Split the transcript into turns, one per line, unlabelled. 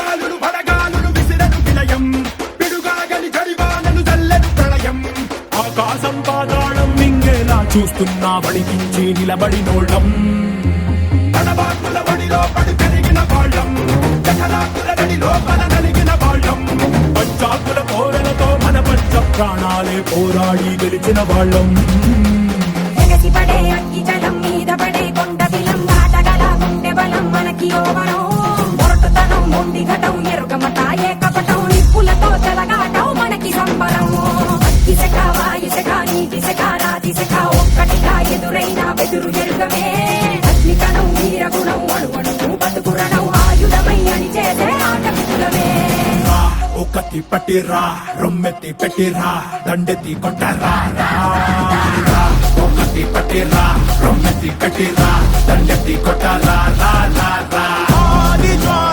సుడిగాలులు పడగాలులు విసిరను విలయం పిడుగాగలి జడివానలు జల్లెను ప్రళయం ఆకాశం పాతాళం మింగేలా చూస్తున్నా వడికించి నిలబడినోళ్ళం తడబాటుల వడిలో పడి పెరిగిన వాళ్ళం జఠరాకుల నడిలో మన నలిగిన వాళ్ళం పంచాకుల కోరలతో మన పంచ ప్రాణాలే పోరాడి గెలిచిన వాళ్ళం
పడే అగ్గి జలం మీద పడే కొండ బిలం దాటగల గుండె బలం మనకి ఓవరం మొరటుతనం మొండి ఘటం ఎరుగమట ఏకపటం నిప్పులతో చెలగాటం మనకి సంబరం అగ్గి శక వాయు శక నీటి శక రాతి శక ఒక్కటిగా ఎదురైన బెదురు ఎరుగమే అగ్నికణం వీరగుణం అణువణువు బతుకురణం ఆయుధమై అని చేసే ఆట విధులమే
ఒకటి పట్టిరా రొమ్మెత్తి పెట్టిరా దండెత్తి కొట్టరా ఒకటి పట్టిరా రొమ్మెత్తి పెట్టిరా దండెత్తి కొట్టరా